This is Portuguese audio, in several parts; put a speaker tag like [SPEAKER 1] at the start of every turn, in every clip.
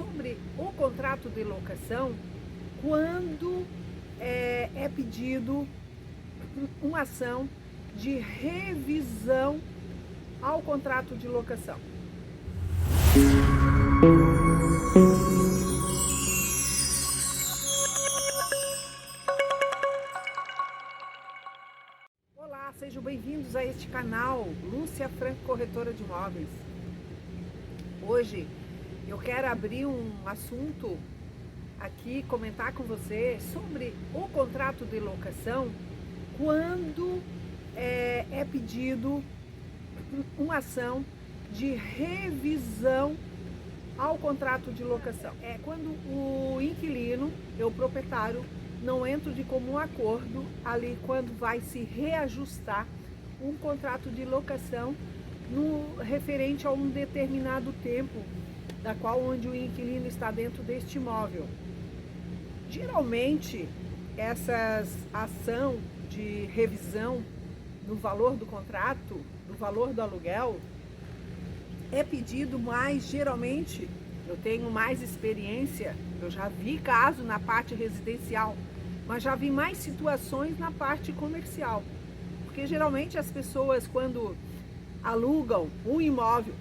[SPEAKER 1] sobre o contrato de locação quando é pedido uma ação de revisão ao contrato de locação. Olá, sejam bem-vindos a este canal Lúcia Franco, corretora de imóveis. Hoje eu quero abrir um assunto aqui, comentar com você sobre o contrato de locação quando é pedido uma ação de revisão ao contrato de locação. É quando o inquilino, o proprietário, não entra de comum acordo ali quando vai se reajustar um contrato de locação no referente a um determinado tempo da qual onde o inquilino está dentro deste imóvel. Geralmente essa ação de revisão no valor do contrato, do valor do aluguel, é pedido mais, geralmente, eu tenho mais experiência, eu já vi caso na parte residencial, mas já vi mais situações na parte comercial. Porque geralmente as pessoas, quando alugam um imóvel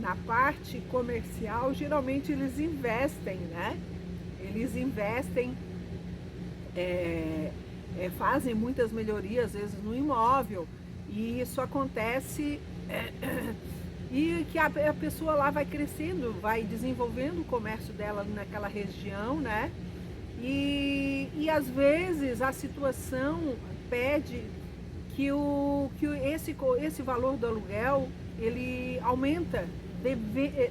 [SPEAKER 1] na parte comercial, geralmente eles investem, né? Eles investem, fazem muitas melhorias, às vezes, no imóvel, e isso acontece... E que a pessoa lá vai crescendo, vai desenvolvendo o comércio dela naquela região, né? E às vezes a situação pede que esse valor do aluguel, ele aumenta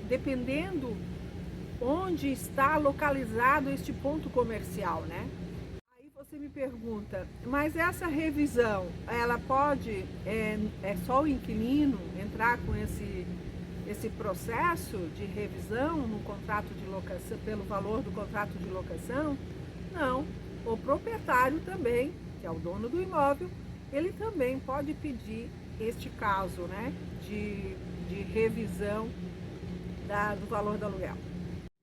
[SPEAKER 1] dependendo onde está localizado este ponto comercial, né? Aí você me pergunta, mas essa revisão, ela pode, é só o inquilino entrar com esse processo de revisão no contrato de locação, pelo valor do contrato de locação? Não, o proprietário também, que é o dono do imóvel, ele também pode pedir este caso, né, de revisão do valor do aluguel.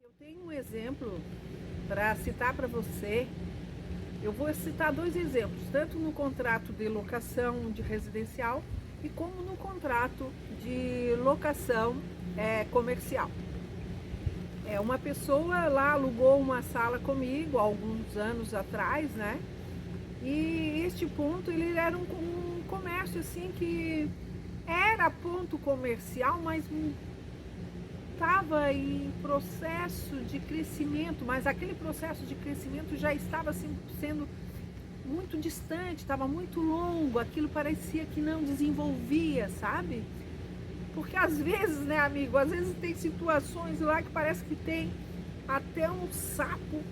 [SPEAKER 1] Eu tenho um exemplo para citar para você. Eu vou citar dois exemplos, tanto no contrato de locação de residencial e como no contrato de locação comercial. Uma pessoa lá alugou uma sala comigo há alguns anos atrás, né? E este ponto, ele era um comércio assim que era ponto comercial, mas estava em processo de crescimento, mas aquele processo de crescimento já estava assim, sendo muito distante, estava muito longo, aquilo parecia que não desenvolvia, sabe? Porque às vezes, né, amigo, às vezes tem situações lá que parece que tem até um sapo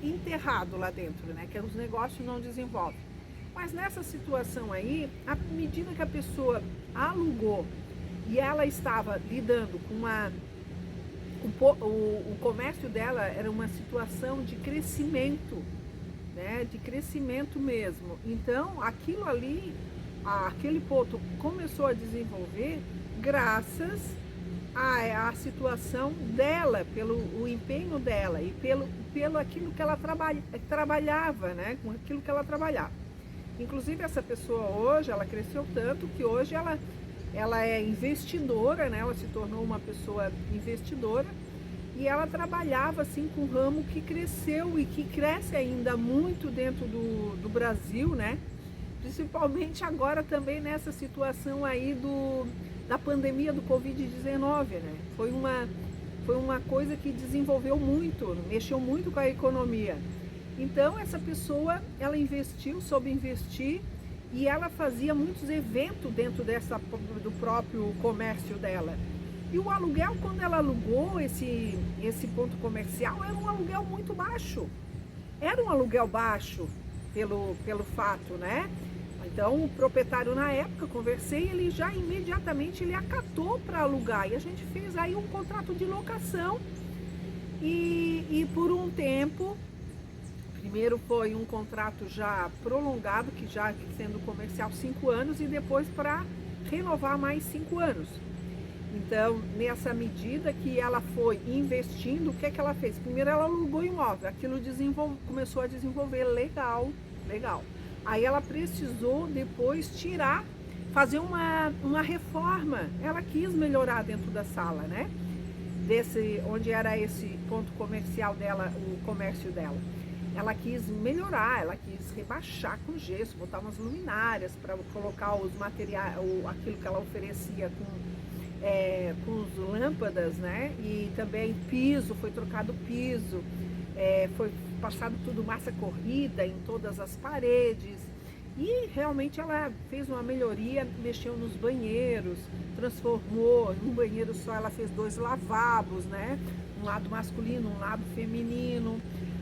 [SPEAKER 1] enterrado lá dentro, né, que os negócios não desenvolvem. Mas nessa situação aí, à medida que a pessoa alugou e ela estava lidando com o comércio dela era uma situação de crescimento, né? De crescimento mesmo. Então, aquilo ali, aquele ponto começou a desenvolver graças à situação dela, pelo empenho dela e pelo aquilo que ela trabalhava, né? Com aquilo que ela trabalhava. Inclusive, essa pessoa hoje, ela cresceu tanto que hoje ela é investidora, né? Ela se tornou uma pessoa investidora e ela trabalhava assim com um ramo que cresceu e que cresce ainda muito dentro do Brasil, né? Principalmente agora também nessa situação aí da pandemia do Covid-19, né? Foi uma coisa que desenvolveu muito, mexeu muito com a economia. Então essa pessoa, ela investiu, soube investir, e ela fazia muitos eventos dentro do próprio comércio dela. E o aluguel, quando ela alugou esse ponto comercial, era um aluguel muito baixo. Era um aluguel baixo pelo fato, né? Então o proprietário na época, conversei, ele já imediatamente ele acatou para alugar. E a gente fez aí um contrato de locação. E por um tempo... Primeiro foi um contrato já prolongado, que já sendo comercial 5 anos, e depois para renovar mais 5 anos. Então, nessa medida que ela foi investindo, o que é que ela fez? Primeiro ela alugou o imóvel, aquilo começou a desenvolver legal, legal. Aí ela precisou depois fazer uma reforma. Ela quis melhorar dentro da sala, né? Onde era esse ponto comercial dela, o comércio dela. Ela quis melhorar, ela quis rebaixar com gesso, botar umas luminárias para colocar os materiais, aquilo que ela oferecia com as lâmpadas, né? E também piso, foi trocado o piso, foi passado tudo massa corrida em todas as paredes. E realmente ela fez uma melhoria, mexeu nos banheiros, transformou, num banheiro só ela fez 2 lavabos, né? Um lado masculino, um lado feminino.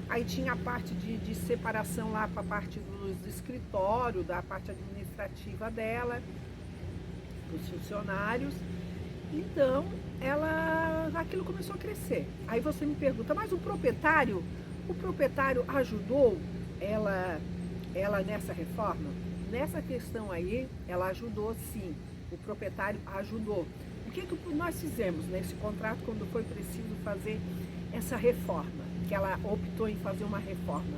[SPEAKER 1] Aí tinha a parte de separação lá para a parte do escritório, da parte administrativa dela, dos funcionários. Então, aquilo começou a crescer. Aí você me pergunta, mas o proprietário ajudou ela nessa reforma? Nessa questão aí, ela ajudou sim, o proprietário ajudou. O que nós fizemos nesse contrato quando foi preciso fazer essa reforma? Que ela optou em fazer uma reforma.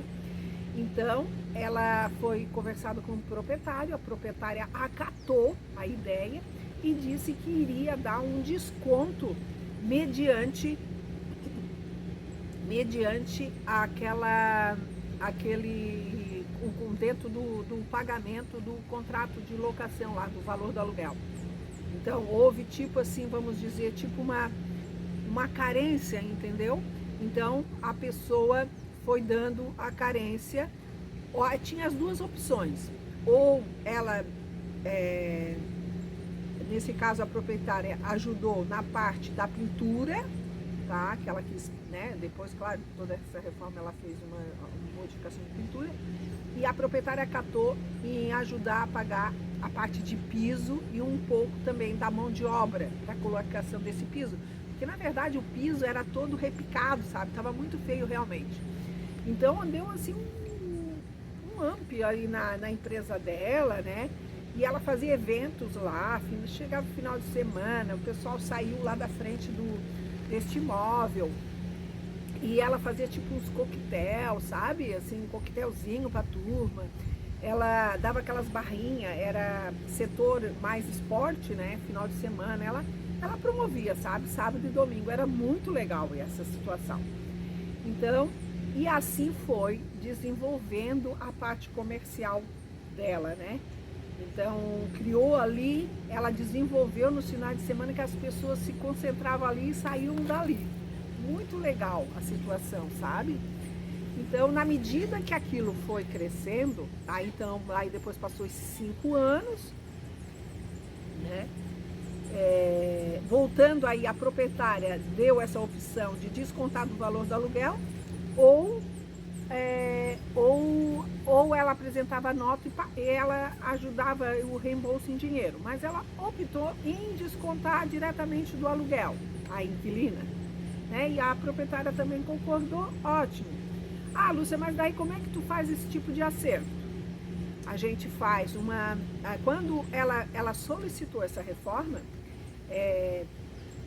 [SPEAKER 1] Então, ela foi conversada com o proprietário, a proprietária acatou a ideia e disse que iria dar um desconto mediante dentro do pagamento do contrato de locação lá, do valor do aluguel. Então, houve tipo assim, vamos dizer, tipo uma carência, entendeu? Então, a pessoa foi dando a carência. Tinha as 2 opções. Ou ela, nesse caso, a proprietária ajudou na parte da pintura, tá? Que ela quis, né? Depois, claro, toda essa reforma ela fez uma modificação de pintura. E a proprietária acatou em ajudar a pagar a parte de piso e um pouco também da mão de obra para a colocação desse piso. Porque, na verdade, o piso era todo repicado, sabe? Tava muito feio realmente. Então, deu assim um up aí na empresa dela, né? E ela fazia eventos lá, chegava no final de semana, o pessoal saiu lá da frente deste imóvel. E ela fazia tipo uns coquetel, sabe? Assim, um coquetelzinho pra turma. Ela dava aquelas barrinhas, era setor mais esporte, né? Final de semana, ela promovia, sabe? Sábado e domingo, era muito legal essa situação. Então, e assim foi desenvolvendo a parte comercial dela, né? Então, criou ali, ela desenvolveu nos finais de semana que as pessoas se concentravam ali e saíam dali. Muito legal a situação, sabe? Então, na medida que aquilo foi crescendo, aí depois passou esses 5 anos, né? Voltando aí, a proprietária deu essa opção de descontar do valor do aluguel, ou ela apresentava a nota e ela ajudava o reembolso em dinheiro, mas ela optou em descontar diretamente do aluguel, a inquilina, né? E a proprietária também concordou, ótimo. Ah, Lúcia, mas daí como é que tu faz esse tipo de acerto? A gente faz quando ela solicitou essa reforma,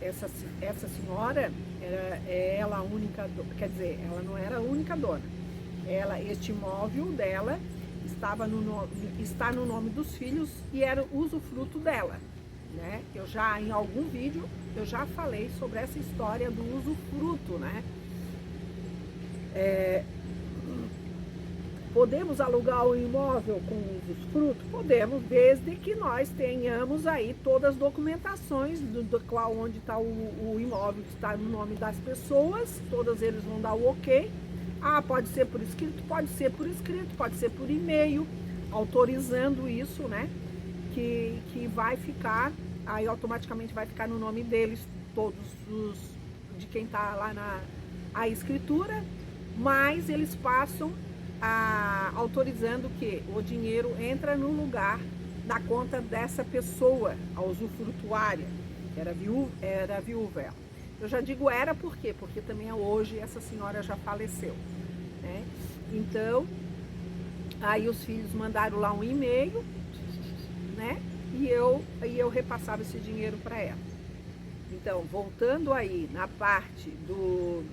[SPEAKER 1] essa senhora era ela a única, quer dizer, ela não era a única dona. Este imóvel dela está no nome dos filhos e era usufruto dela, né? Em algum vídeo eu já falei sobre essa história do usufruto, né? Podemos alugar o imóvel com usufruto? Podemos, desde que nós tenhamos aí todas as documentações onde está o imóvel que está no nome das pessoas, todas eles vão dar o ok. Ah, pode ser por escrito, pode ser por e-mail, autorizando isso, né? Que vai ficar, aí automaticamente vai ficar no nome deles, de quem está lá a escritura, mas eles passam autorizando que o dinheiro entra no lugar da conta dessa pessoa, a usufrutuária, que era viúva ela. Eu já digo era por quê? Porque também hoje essa senhora já faleceu, né? Então, aí os filhos mandaram lá um e-mail, né? E eu repassava esse dinheiro para ela. Então, voltando aí na parte do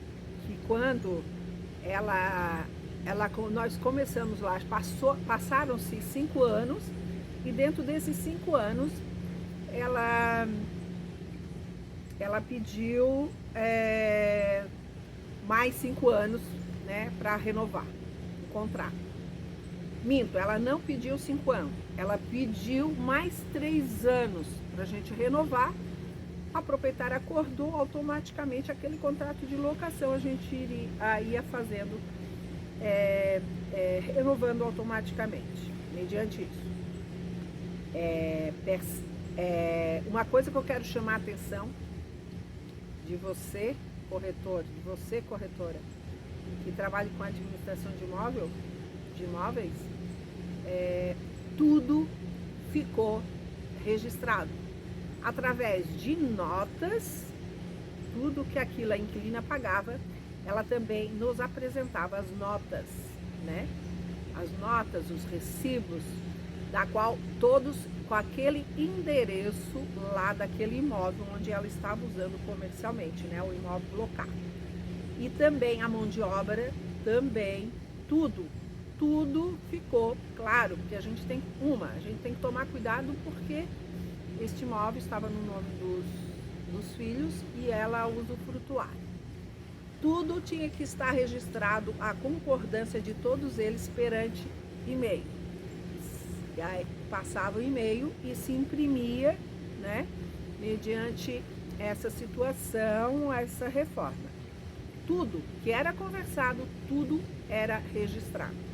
[SPEAKER 1] que quando nós começamos lá, passaram-se 5 anos, e dentro desses 5 anos ela, ela pediu mais 5 anos, né, para renovar o contrato. Minto, ela não pediu 5 anos, ela pediu mais 3 anos para a gente renovar. A proprietária acordou, automaticamente aquele contrato de locação a gente ia fazendo, renovando automaticamente, mediante isso. Uma coisa que eu quero chamar a atenção de você, corretor, de você, corretora, que trabalha com administração de imóveis, tudo ficou registrado através de notas. Tudo que aquilo a inquilina pagava, ela também nos apresentava as notas, né? As notas, os recibos, da qual todos com aquele endereço lá daquele imóvel onde ela estava usando comercialmente, né? O imóvel local. E também a mão de obra, também, tudo ficou claro, porque a gente tem que tomar cuidado, porque este imóvel estava no nome dos filhos e ela usufrutuar. Tudo tinha que estar registrado, a concordância de todos eles perante e-mail. E aí passava o e-mail e se imprimia, né, mediante essa situação, essa reforma. Tudo que era conversado, tudo era registrado.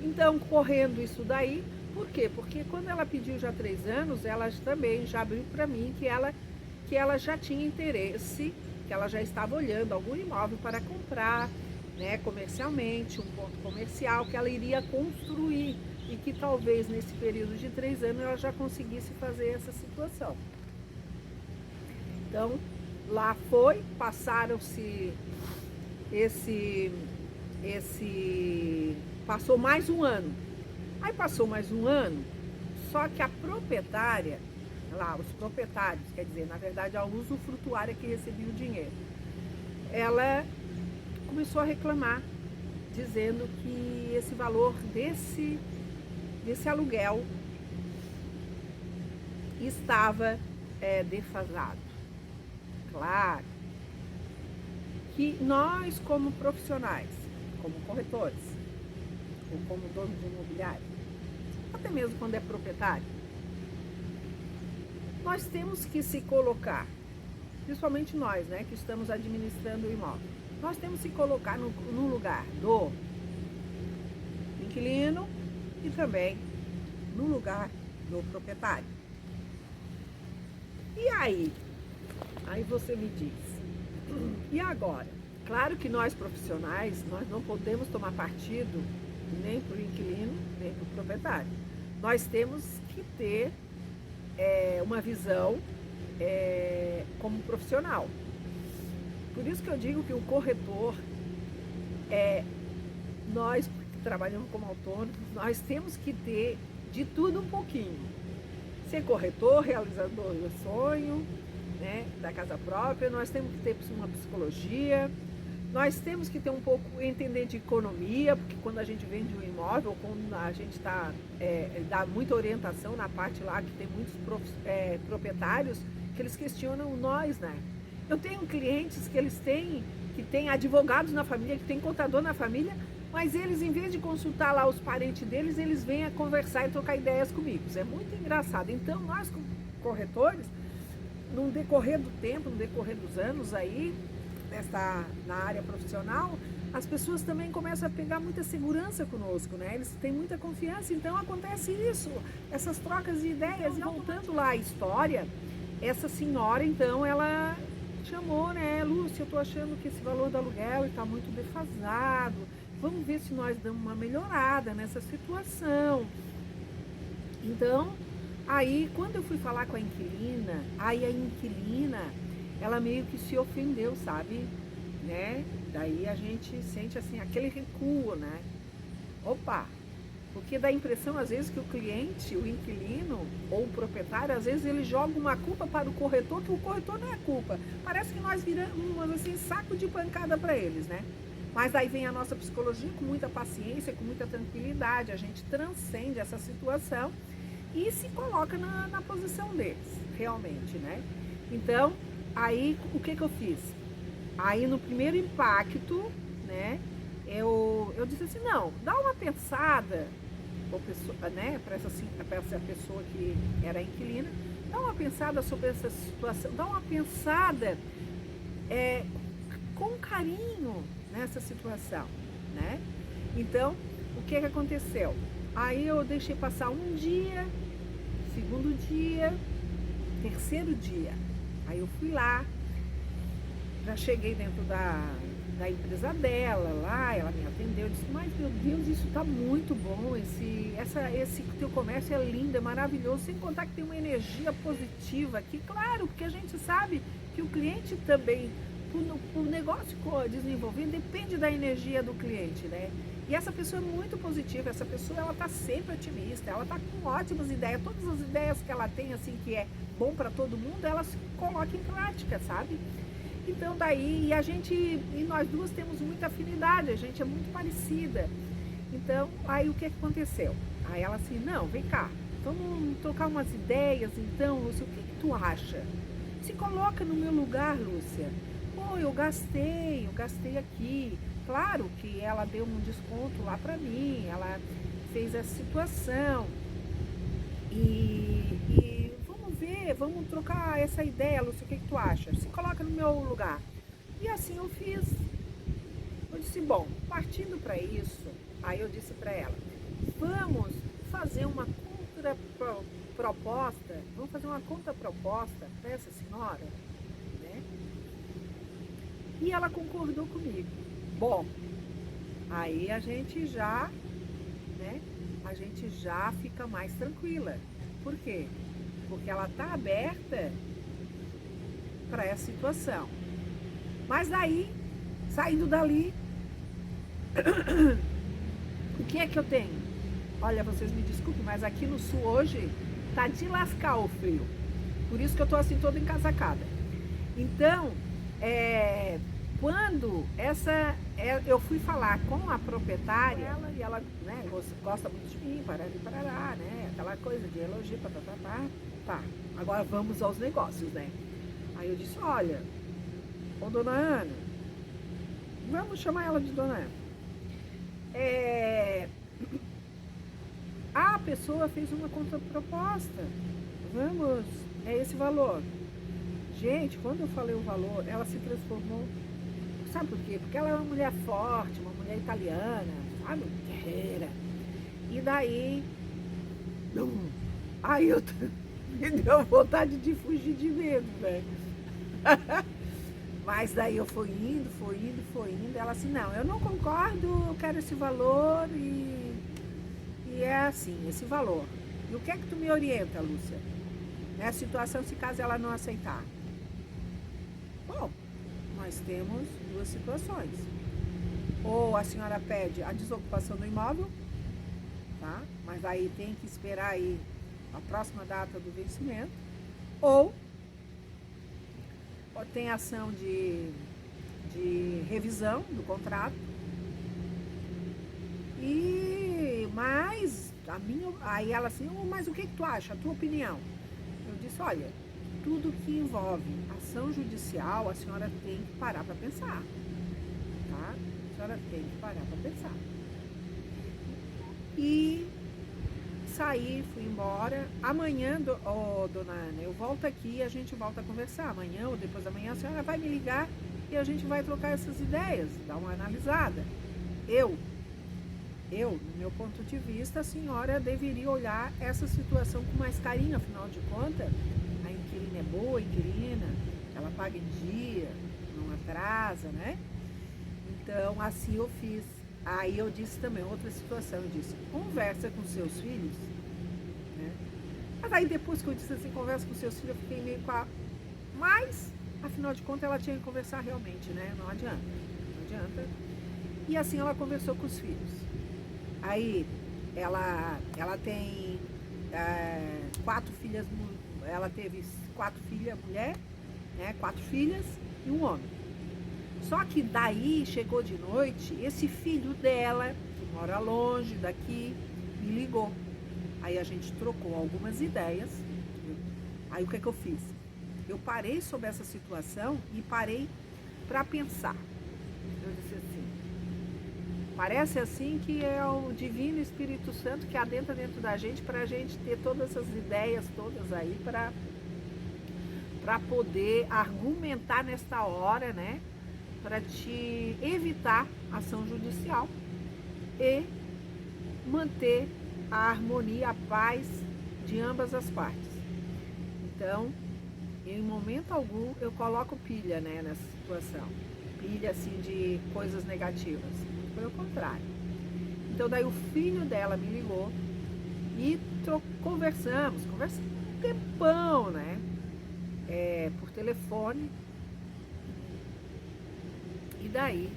[SPEAKER 1] Então, correndo isso daí, por quê? Porque quando ela pediu já 3 anos, ela também já abriu para mim que ela já tinha interesse, que ela já estava olhando algum imóvel para comprar, né, comercialmente, um ponto comercial que ela iria construir, e que talvez nesse período de 3 anos ela já conseguisse fazer essa situação. Então, lá passaram-se passou mais um ano. Aí passou mais um ano, só que a proprietária, lá, os proprietários, quer dizer, na verdade a usufrutuária que recebia o dinheiro, ela começou a reclamar, dizendo que esse valor desse aluguel estava defasado. Claro que nós, como profissionais, como corretores, ou como dono de imobiliário, até mesmo quando é proprietário, nós temos que se colocar, principalmente nós, né, que estamos administrando o imóvel, nós temos que se colocar no lugar do inquilino e também no lugar do proprietário. E aí você me diz, e agora? Claro que nós profissionais, nós não podemos tomar partido nem para o inquilino, nem para o proprietário. Nós temos que ter uma visão como profissional. Por isso que eu digo que o corretor, nós que trabalhamos como autônomos, nós temos que ter de tudo um pouquinho. Ser corretor, realizador do sonho, né, da casa própria, nós temos que ter uma psicologia, nós temos que ter um pouco, entender de economia, porque quando a gente vende um imóvel, quando a gente dá muita orientação na parte lá, que tem muitos proprietários, que eles questionam nós, né? Eu tenho clientes que têm advogados na família, que têm contador na família, mas eles, em vez de consultar lá os parentes deles, eles vêm a conversar e trocar ideias comigo. Isso é muito engraçado. Então, nós, corretores, no decorrer do tempo, no decorrer dos anos aí, na área profissional, as pessoas também começam a pegar muita segurança conosco, né? Eles têm muita confiança, então acontece isso, essas trocas de ideias. E voltando lá à história, essa senhora, então, ela chamou, né? Lúcia, eu tô achando que esse valor do aluguel está muito defasado, vamos ver se nós damos uma melhorada nessa situação. Então, aí, quando eu fui falar com a inquilina, ela meio que se ofendeu, sabe? Né? Daí a gente sente assim, aquele recuo, né? Opa, Porque dá a impressão, às vezes, que o cliente, o inquilino ou o proprietário, às vezes ele joga uma culpa para o corretor, que o corretor não é culpa. Parece que nós viramos, assim, saco de pancada para eles, né? Mas daí vem a nossa psicologia com muita paciência, com muita tranquilidade, a gente transcende essa situação e se coloca na posição deles, realmente, né? Então, aí, o que eu fiz? Aí, no primeiro impacto, né, eu disse assim, não, dá uma pensada, né, para essa pessoa que era inquilina, dá uma pensada sobre essa situação, dá uma pensada com carinho nessa situação, né? Então, o que aconteceu? Aí eu deixei passar um dia, segundo dia, terceiro dia. Aí eu fui lá, já cheguei dentro da empresa dela lá, ela me atendeu, eu disse, mas meu Deus, isso tá muito bom, esse teu comércio é lindo, é maravilhoso, sem contar que tem uma energia positiva aqui, claro, porque a gente sabe que o cliente também, o negócio desenvolver depende da energia do cliente, né? E essa pessoa é muito positiva, essa pessoa ela tá sempre otimista, ela tá com ótimas ideias, todas as ideias que ela tem, assim, que é bom para todo mundo, ela se coloca em prática, sabe? Então daí, e nós duas temos muita afinidade, a gente é muito parecida. Então, aí o que aconteceu? Aí ela assim, não, vem cá, vamos trocar umas ideias então, Lúcia, o que tu acha? Se coloca no meu lugar, Lúcia. Pô, eu gastei aqui. Claro que ela deu um desconto lá pra mim, ela fez essa situação. E vamos ver, vamos trocar essa ideia, Lúcia, o que tu acha? Se coloca no meu lugar. E assim eu fiz. Eu disse, bom, partindo para isso, aí eu disse para ela, vamos fazer uma contraproposta, vamos fazer uma contraproposta para essa senhora, né? E ela concordou comigo. Bom, aí a gente já, né? A gente já fica mais tranquila. Por quê? Porque ela está aberta para essa situação. Mas daí, saindo dali, o que é que eu tenho? Olha, vocês me desculpem, mas aqui no sul hoje tá de lascar o frio. Por isso que eu tô assim toda encasacada. Então, quando eu fui falar com a proprietária, e ela, né, gosta muito de mim, parará, né? Aquela coisa de elogio, tá. Agora vamos aos negócios, né? Aí eu disse, olha, ô dona Ana, vamos chamar ela de dona Ana. A pessoa fez uma contraproposta. Vamos, é esse valor. Gente, quando eu falei o valor, ela se transformou. Sabe por quê? Porque ela é uma mulher forte, uma mulher italiana, sabe? Guerreira. E daí. Aí eu me deu vontade de fugir de medo, velho. Mas daí eu fui indo. Ela assim, não, eu não concordo, eu quero esse valor e é assim, esse valor. E o que é que tu me orienta, Lúcia? Nessa situação, se caso ela não aceitar. Bom, nós temos duas situações. Ou a senhora pede a desocupação do imóvel, tá? Mas aí tem que esperar aí a próxima data do vencimento. Ou tem ação de revisão do contrato. Mas aí ela assim, mas o que tu acha? A tua opinião? Eu disse, olha, tudo que envolve ação judicial, a senhora tem que parar para pensar, tá? A senhora tem que parar para pensar. E saí, fui embora. Amanhã, dona Ana, eu volto aqui e a gente volta a conversar. Amanhã ou depois da manhã a senhora vai me ligar e a gente vai trocar essas ideias, dar uma analisada. No meu ponto de vista, a senhora deveria olhar essa situação com mais carinho, afinal de contas, a inquilina é boa, inquilina, ela paga em dia, não atrasa, né? Então, assim eu fiz. Aí eu disse também, outra situação, eu disse, conversa com seus filhos, né? Mas aí depois que eu disse assim, conversa com seus filhos, eu fiquei meio com a... Mas, afinal de contas, ela tinha que conversar realmente, né? Não adianta. E assim ela conversou com os filhos. Aí ela tem quatro filhas, ela teve quatro filhas mulher, né, quatro filhas e um homem. Só que daí chegou de noite, esse filho dela, que mora longe daqui, me ligou. Aí a gente trocou algumas ideias. Aí o que eu fiz? Eu parei sobre essa situação e parei para pensar. Eu disse assim, parece assim que é o Divino Espírito Santo que adentra dentro da gente para a gente ter todas essas ideias todas aí para poder argumentar nesta hora, né? Para te evitar ação judicial e manter a harmonia, a paz de ambas as partes. Então, em momento algum eu coloco pilha, né, nessa situação, pilha assim de coisas negativas, pelo contrário. Então daí o filho dela me ligou e conversamos um tempão, né, por telefone. E daí,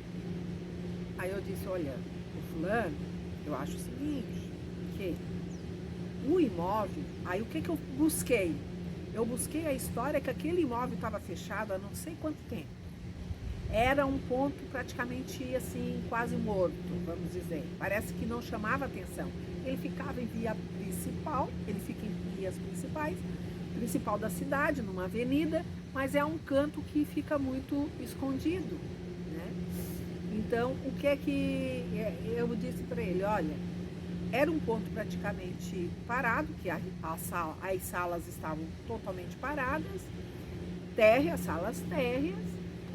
[SPEAKER 1] aí eu disse, olha, o fulano, eu acho o seguinte, que o imóvel, aí o que eu busquei? Eu busquei a história que aquele imóvel estava fechado há não sei quanto tempo. Era um ponto praticamente assim, quase morto, vamos dizer. Parece que não chamava atenção. Ele ficava em via principal, ele fica em vias principais, principal da cidade, numa avenida, mas é um canto que fica muito escondido, né? Então, o que é que eu disse para ele? Olha, era um ponto praticamente parado, que as salas estavam totalmente paradas, salas térreas,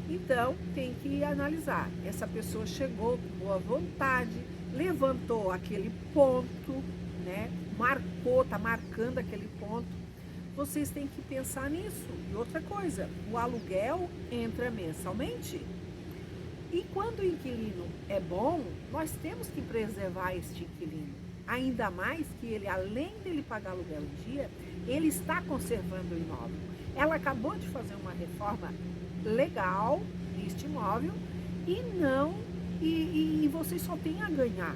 [SPEAKER 1] então tem que analisar. Essa pessoa chegou com boa vontade, levantou aquele ponto, né? Tá marcando aquele ponto. Vocês têm que pensar nisso. E outra coisa, o aluguel entra mensalmente. E quando o inquilino é bom, nós temos que preservar este inquilino. Ainda mais que ele, além dele pagar aluguel em dia, ele está conservando o imóvel. Ela acabou de fazer uma reforma legal neste imóvel e vocês só têm a ganhar.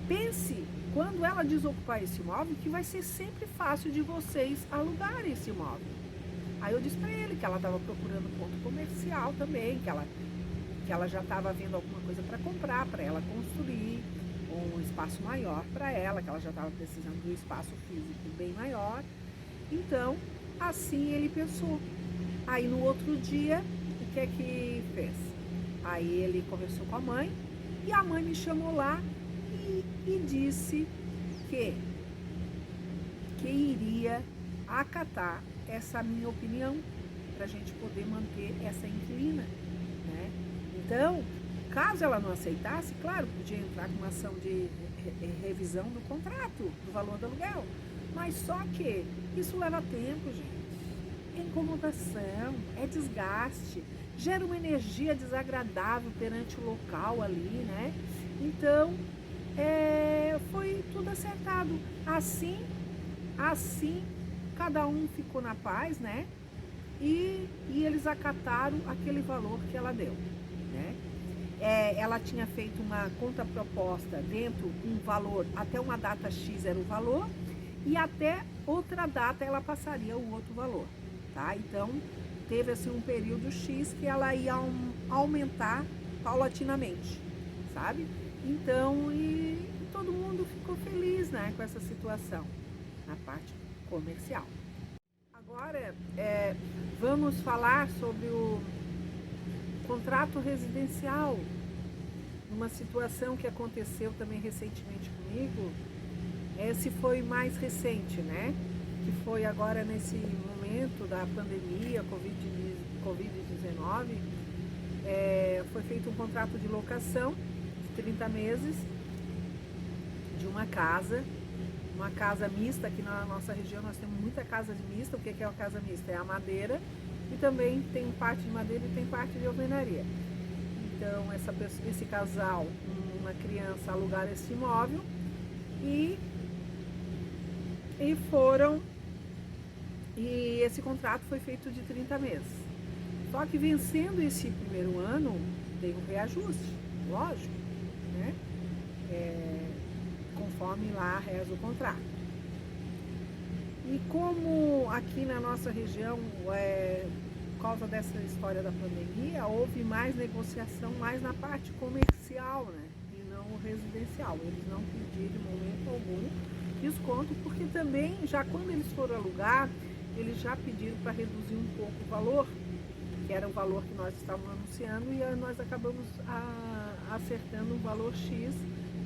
[SPEAKER 1] Pense, quando ela desocupar esse imóvel, que vai ser sempre fácil de vocês alugarem esse imóvel. Aí eu disse para ele que ela estava procurando ponto comercial também, que ela já estava vendo alguma coisa para comprar, para ela construir um espaço maior para ela, que ela já estava precisando de um espaço físico bem maior. Então, assim ele pensou. Aí no outro dia, o que é que fez? Aí ele conversou com a mãe e a mãe me chamou lá e disse que iria acatar essa minha opinião para a gente poder manter essa inquilina, né? Então, caso ela não aceitasse, claro, podia entrar com uma ação de revisão do contrato, do valor do aluguel. Mas só que isso leva tempo, gente. É incomodação, é desgaste, gera uma energia desagradável perante o local ali, né? Então, foi tudo acertado. Assim, cada um ficou na paz, né? E eles acataram aquele valor que ela deu, né? Ela tinha feito uma contraproposta dentro, um valor, até uma data X era o valor, e até outra data ela passaria o outro valor, tá? Então, teve assim um período X que ela ia aumentar paulatinamente, sabe? Então, e todo mundo ficou feliz, né, com essa situação, na parte comercial. Agora, vamos falar sobre o contrato residencial, uma situação que aconteceu também recentemente comigo. Esse foi mais recente, né? Que foi agora nesse momento da pandemia, Covid-19, foi feito um contrato de locação de 30 meses de uma casa mista. Aqui na nossa região nós temos muita casa mista. O que é uma casa mista? É a madeira, e também tem parte de madeira e tem parte de alvenaria. Então esse casal, uma criança, alugaram esse imóvel e esse contrato foi feito de 30 meses. Só que vencendo esse primeiro ano, tem um reajuste, lógico, né? conforme lá reza o contrato. E como aqui na nossa região, por causa dessa história da pandemia, houve mais negociação mais na parte comercial, né? E não residencial. Eles não pediram em momento algum desconto, porque também, já quando eles foram alugar, eles já pediram para reduzir um pouco o valor, que era o valor que nós estávamos anunciando, e nós acabamos acertando um valor X,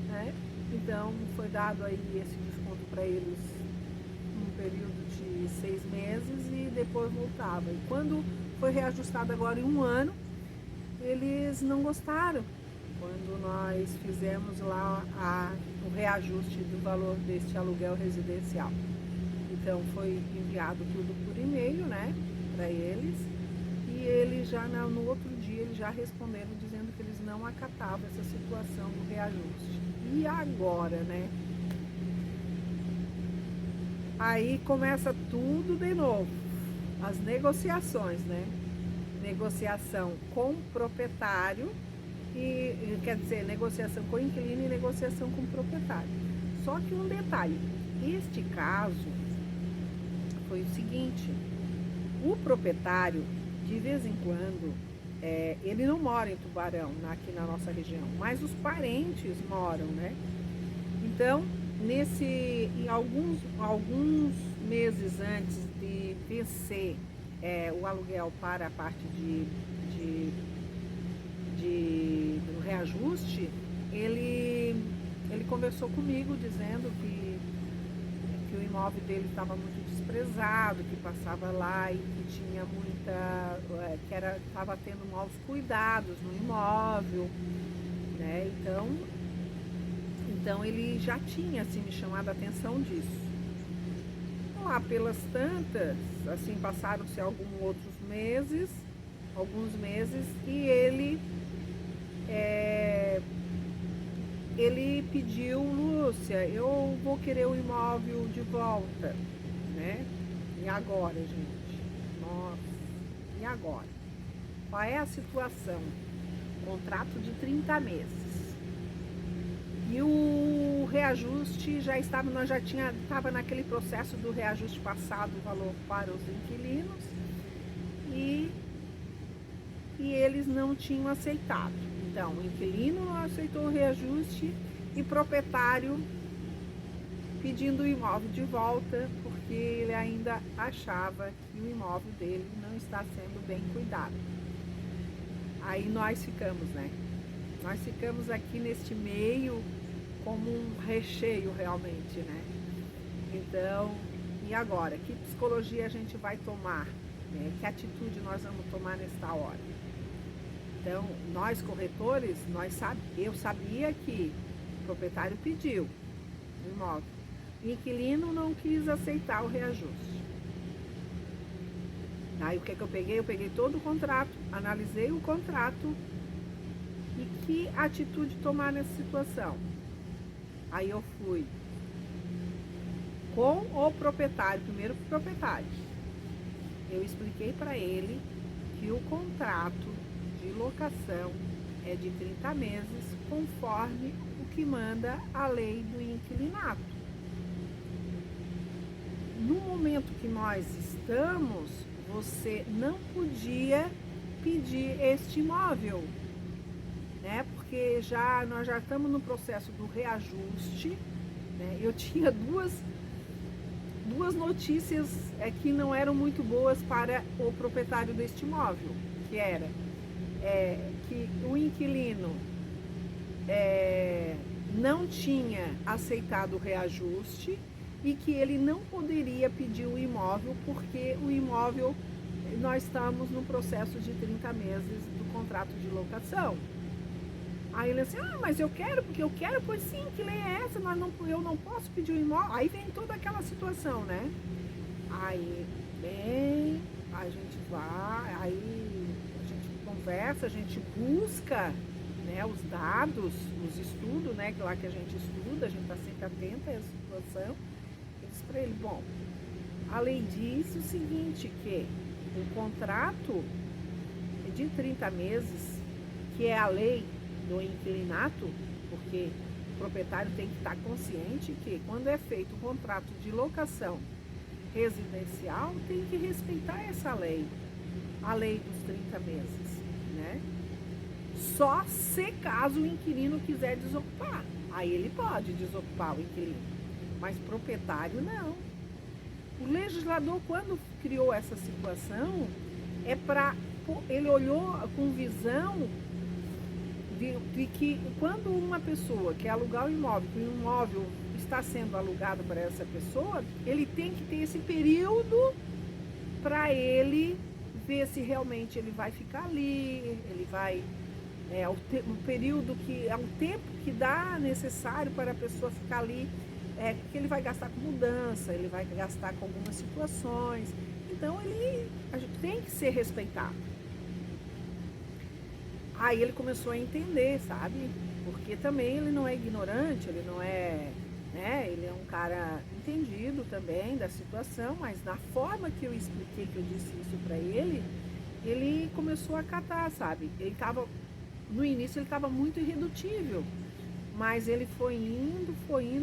[SPEAKER 1] né? Então foi dado aí esse desconto para eles num período de 6 meses e depois voltava. E quando foi reajustado agora em 1 ano, eles não gostaram quando nós fizemos lá o reajuste do valor deste aluguel residencial. Então foi enviado tudo por e-mail, né, para eles, e eles já no outro dia eles já responderam dizendo que eles não acatavam essa situação do reajuste. E agora, né? Aí começa tudo de novo, as negociações, né? Negociação com o proprietário, quer dizer, negociação com o inquilino e negociação com o proprietário. Só que um detalhe, este caso foi o seguinte: o proprietário, de vez em quando, ele não mora em Tubarão, aqui na nossa região, mas os parentes moram, né? Então, em alguns meses antes de vencer o aluguel para a parte do reajuste, ele conversou comigo dizendo que o imóvel dele estava muito desprezado, que passava lá e que tinha estava tendo maus cuidados no imóvel, né? Então ele já tinha assim me chamado a atenção disso. Lá pelas tantas, assim, passaram-se alguns meses, e ele pediu: Lúcia, eu vou querer o imóvel de volta, né? E agora, gente? Nossa, e agora? Qual é a situação? Contrato de 30 meses. E o reajuste estava naquele processo do reajuste passado o valor para os inquilinos e eles não tinham aceitado. Então, o inquilino não aceitou o reajuste e o proprietário pedindo o imóvel de volta porque ele ainda achava que o imóvel dele não está sendo bem cuidado. Aí nós ficamos, né? Nós ficamos aqui neste meio como um recheio realmente, né? Então, e agora? Que psicologia a gente vai tomar? Né? Que atitude nós vamos tomar nesta hora? Então, nós corretores, eu sabia que o proprietário pediu o imóvel. O inquilino não quis aceitar o reajuste. Aí o que eu peguei? Eu peguei todo o contrato, analisei o contrato e que atitude tomar nessa situação. Aí eu fui com o proprietário, primeiro com o proprietário. Eu expliquei para ele que o contrato de locação é de 30 meses, conforme o que manda a lei do inquilinato. No momento que nós estamos, você não podia pedir este imóvel, né? Porque nós já estamos no processo do reajuste, né? Eu tinha duas notícias que não eram muito boas para o proprietário deste imóvel, que era que o inquilino não tinha aceitado o reajuste e que ele não poderia pedir o imóvel porque o imóvel, nós estamos no processo de 30 meses do contrato de locação. Aí ele assim: mas eu quero, porque eu quero. Pois sim, que lei é essa? Eu não posso pedir o imóvel. Aí vem toda aquela situação, né? Aí, a gente vai, aí a gente conversa, a gente busca, né, os dados, os estudos, né, que lá que a gente estuda, a gente está sempre atenta a essa situação. Eu disse para ele: bom, a lei diz o seguinte, que o contrato é de 30 meses, que é a lei do inquilinato, porque proprietário tem que estar consciente que quando é feito um contrato de locação residencial, tem que respeitar essa lei, a lei dos 30 meses, né? Só se caso o inquilino quiser desocupar, aí ele pode desocupar o inquilino, mas proprietário não. O legislador, quando criou essa situação, ele olhou com visão de que quando uma pessoa quer alugar um imóvel, que o imóvel está sendo alugado para essa pessoa, ele tem que ter esse período para ele ver se realmente ele vai ficar ali, ele vai o período que é o tempo que dá necessário para a pessoa ficar ali, que ele vai gastar com mudança, ele vai gastar com algumas situações. Então a gente tem que ser respeitado. Aí ele começou a entender, sabe? Porque também ele não é ignorante, ele não é, né? Ele é um cara entendido também da situação, mas na forma que eu expliquei, que eu disse isso para ele começou a acatar, sabe? No início ele estava muito irredutível, mas ele foi indo,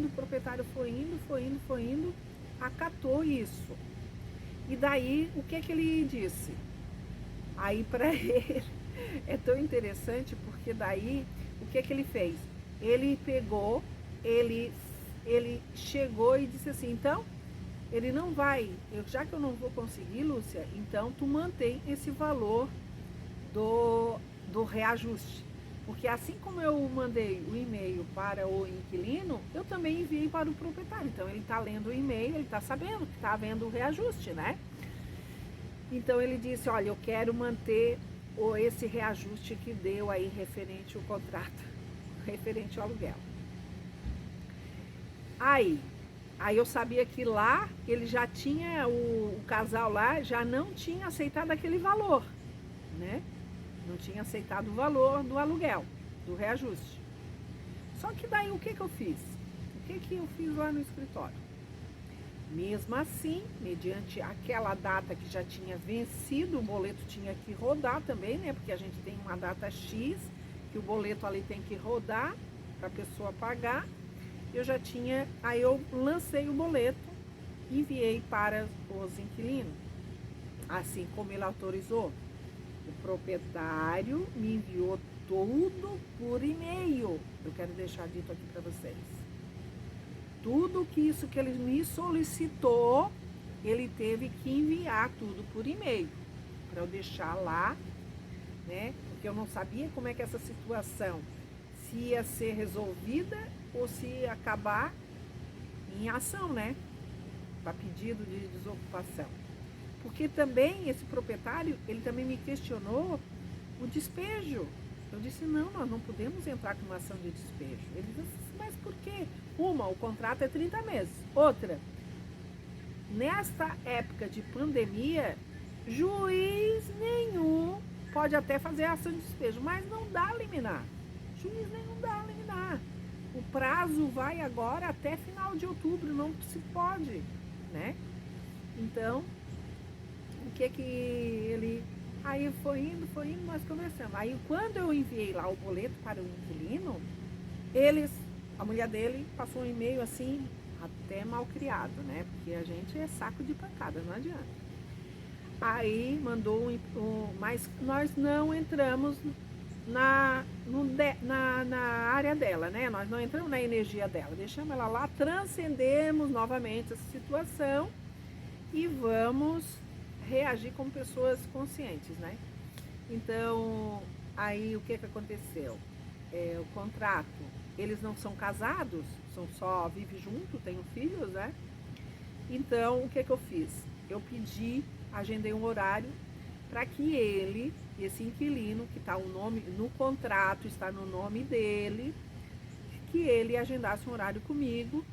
[SPEAKER 1] o proprietário foi indo, acatou isso. E daí, o que ele disse? Aí para ele, é tão interessante, porque daí, o que ele fez? Ele pegou, ele chegou e disse assim, então, ele não vai, já que eu não vou conseguir, Lúcia, então tu mantém esse valor do reajuste. Porque assim como eu mandei o e-mail para o inquilino, eu também enviei para o proprietário. Então ele está lendo o e-mail, ele está sabendo que está havendo o reajuste, né? Então ele disse, olha, eu quero manter esse reajuste que deu aí referente ao contrato, referente ao aluguel. Aí eu sabia que lá ele já tinha, o casal lá já não tinha aceitado aquele valor, né? Não tinha aceitado o valor do aluguel, do reajuste. Só que daí o que eu fiz? O que eu fiz lá no escritório? Mesmo assim, mediante aquela data que já tinha vencido, o boleto tinha que rodar também, né? Porque a gente tem uma data X, que o boleto ali tem que rodar para a pessoa pagar. Eu já tinha, aí eu lancei o boleto, enviei para os inquilinos, assim como ele autorizou. O proprietário me enviou tudo por e-mail. Eu quero deixar dito aqui para vocês. Tudo isso que ele me solicitou, ele teve que enviar tudo por e-mail. Para eu deixar lá, né? Porque eu não sabia como é que essa situação, se ia ser resolvida ou se ia acabar em ação, né? Para pedido de desocupação. Porque também esse proprietário, ele também me questionou o despejo. Eu disse, não, nós não podemos entrar com uma ação de despejo. Ele disse, mas por quê? O contrato é 30 meses. Outra, nesta época de pandemia, juiz nenhum pode até fazer ação de despejo, mas não dá liminar. Juiz nenhum dá liminar. O prazo vai agora até final de outubro, não se pode, né? Então, o que ele... Aí foi indo, nós conversamos. Aí quando eu enviei lá o boleto para o inquilino, a mulher dele passou um e-mail assim, até mal criado, né? Porque a gente é saco de pancada, não adianta. Aí mandou mas nós não entramos na área dela, né? Nós não entramos na energia dela. Deixamos ela lá, transcendemos novamente essa situação e vamos reagir como pessoas conscientes, né? Então, aí o que aconteceu? O contrato, eles não são casados, vivem juntos, têm filhos, né? Então, o que eu fiz? Eu agendei um horário para que esse inquilino, que está o nome no contrato, está no nome dele, que ele agendasse um horário comigo,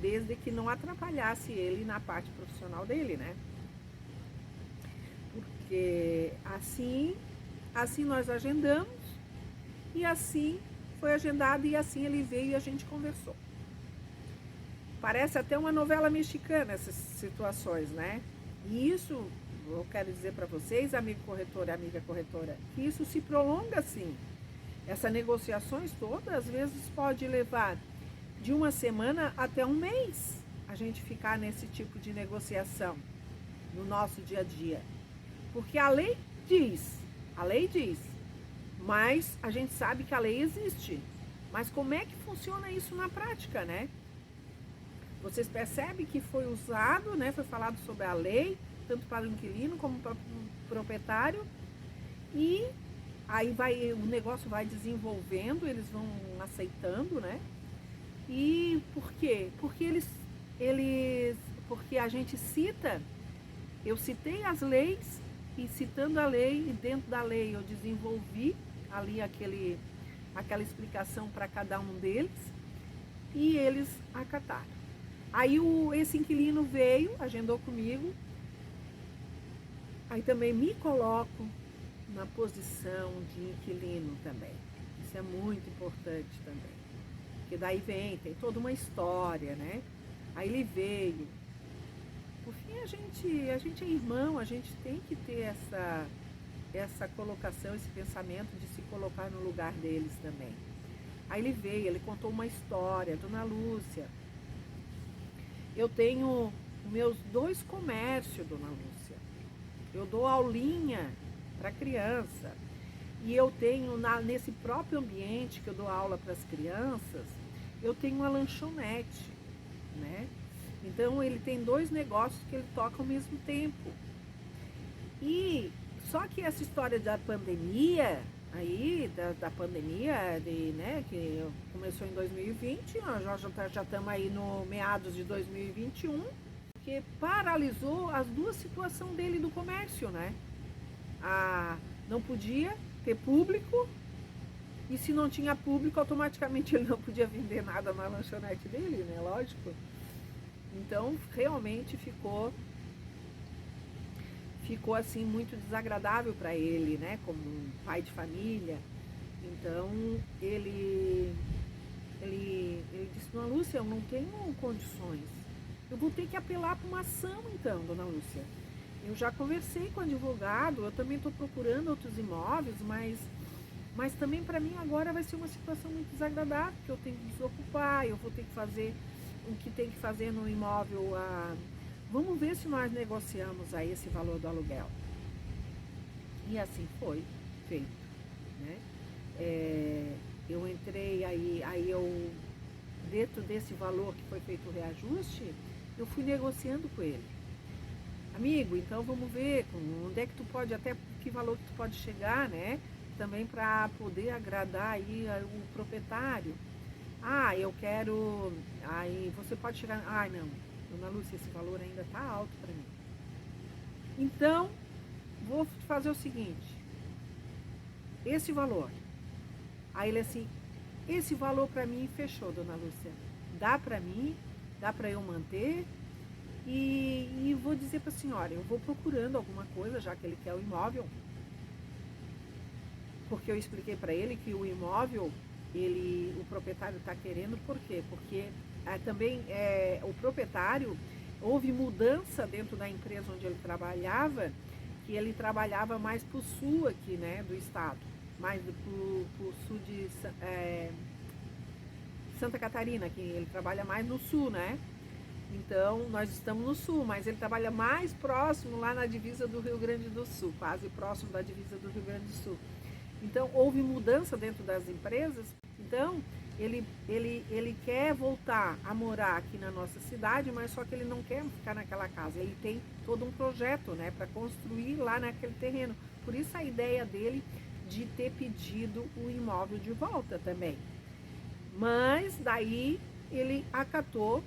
[SPEAKER 1] desde que não atrapalhasse ele na parte profissional dele, né? Porque assim nós agendamos, e assim foi agendado, e assim ele veio e a gente conversou. Parece até uma novela mexicana essas situações, né? E isso, eu quero dizer para vocês, amigo corretor, amiga corretora, que isso se prolonga assim. Essas negociações todas, às vezes, pode levar de uma semana até um mês a gente ficar nesse tipo de negociação no nosso dia a dia. Porque a lei diz, mas a gente sabe que a lei existe. Mas como é que funciona isso na prática, né? Vocês percebem que foi usado, né? Foi falado sobre a lei, tanto para o inquilino como para o proprietário. E aí o negócio vai desenvolvendo, eles vão aceitando, né? E por quê? Porque a gente eu citei as leis, e citando a lei, e dentro da lei eu desenvolvi ali aquela explicação para cada um deles, e eles acataram. Aí esse inquilino veio, agendou comigo, aí também me coloco na posição de inquilino também. Isso é muito importante também. Porque daí tem toda uma história, né? Aí ele veio. Por fim, a gente é irmão, a gente tem que ter essa colocação, esse pensamento de se colocar no lugar deles também. Aí ele veio, ele contou uma história, Dona Lúcia. Eu tenho meus 2 comércios, Dona Lúcia. Eu dou aulinha para criança. E eu tenho, nesse próprio ambiente que eu dou aula para as crianças, eu tenho uma lanchonete, né? Então ele tem 2 negócios que ele toca ao mesmo tempo. E só que essa história da pandemia, da pandemia, né, que começou em 2020, nós já estamos aí no meados de 2021, que paralisou as 2 situações dele do comércio, né? Não podia ter público, e se não tinha público, automaticamente ele não podia vender nada na lanchonete dele, né? Lógico. Então, realmente ficou assim muito desagradável para ele, né? Como um pai de família. Então, ele disse: Dona Lúcia, eu não tenho condições. Eu vou ter que apelar para uma ação, então, Dona Lúcia. Eu já conversei com o advogado, eu também estou procurando outros imóveis, mas também para mim agora vai ser uma situação muito desagradável, porque eu tenho que desocupar, eu vou ter que fazer o que tem que fazer no imóvel. Vamos ver se nós negociamos aí esse valor do aluguel. E assim foi feito, né? Eu entrei aí eu, dentro desse valor que foi feito o reajuste, eu fui negociando com ele. Amigo, então vamos ver onde é que tu pode, até que valor que tu pode chegar, né? Também para poder agradar aí o proprietário. Eu quero. Aí você pode chegar. Não, Dona Lúcia, esse valor ainda está alto para mim. Então, vou fazer o seguinte: esse valor. Aí ele assim: esse valor para mim fechou, Dona Lúcia. Dá para mim, dá para eu manter. E vou dizer para a senhora: eu vou procurando alguma coisa, já que ele quer o imóvel. Porque eu expliquei para ele que o imóvel, o proprietário está querendo, por quê? Porque também o proprietário, houve mudança dentro da empresa onde ele trabalhava, que ele trabalhava mais para o sul aqui, né, do estado, mais para o sul de Santa Catarina, que ele trabalha mais no sul, né? Então, nós estamos no sul, mas ele trabalha mais próximo lá na divisa do Rio Grande do Sul, quase próximo da divisa do Rio Grande do Sul. Então, houve mudança dentro das empresas. Então, ele quer voltar a morar aqui na nossa cidade, mas só que ele não quer ficar naquela casa. Ele tem todo um projeto, né, para construir lá naquele terreno. Por isso a ideia dele de ter pedido o imóvel de volta também. Mas daí ele acatou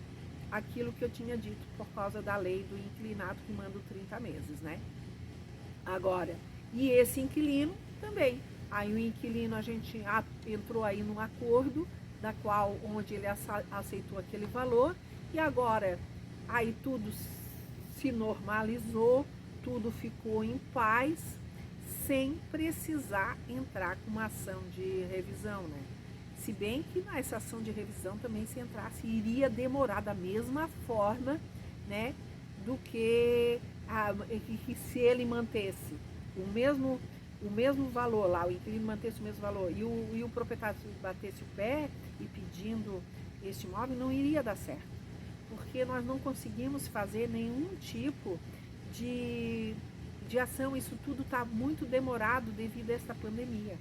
[SPEAKER 1] aquilo que eu tinha dito por causa da lei do inquilinato que manda 30 meses, né? Agora, e esse inquilino também. Aí o inquilino, a gente entrou aí num acordo, onde ele aceitou aquele valor, e agora aí tudo se normalizou, tudo ficou em paz, sem precisar entrar com uma ação de revisão, né? Se bem que nessa ação de revisão também, se entrasse, iria demorar da mesma forma, né, do que se ele mantesse o mesmo valor lá, o inquilino mantesse o mesmo valor e o proprietário batesse o pé e pedindo este imóvel, não iria dar certo, porque nós não conseguimos fazer nenhum tipo de ação, isso tudo está muito demorado devido a esta pandemia.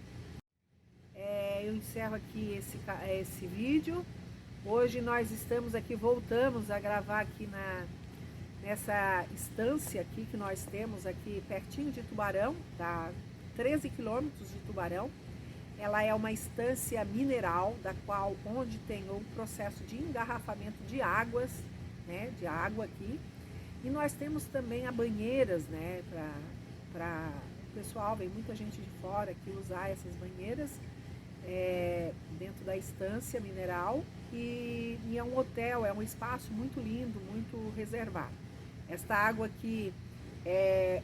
[SPEAKER 1] Eu encerro aqui esse vídeo. Hoje nós estamos aqui, voltamos a gravar aqui nessa estância aqui que nós temos aqui pertinho de Tubarão, tá? 13 quilômetros de Tubarão. Ela é uma estância mineral, onde tem o processo de engarrafamento de águas, né? De água aqui. E nós temos também a banheiras, né? Para o pessoal, vem muita gente de fora aqui usar essas banheiras dentro da estância mineral. E é um hotel, é um espaço muito lindo, muito reservado. Esta água aqui,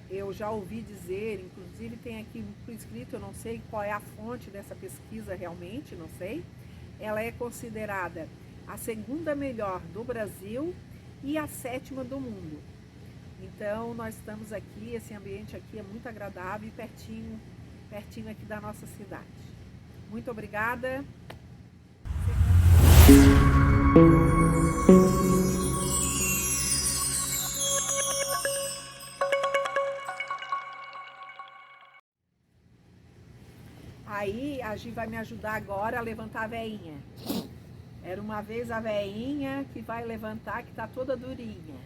[SPEAKER 1] eu já ouvi dizer, inclusive tem aqui por escrito, eu não sei qual é a fonte dessa pesquisa realmente, não sei. Ela é considerada a segunda melhor do Brasil e a 7ª do mundo. Então nós estamos aqui, esse ambiente aqui é muito agradável e pertinho aqui da nossa cidade. Muito obrigada. Aí a Gi vai me ajudar agora a levantar a veinha. Era uma vez a veinha que vai levantar, que tá toda durinha.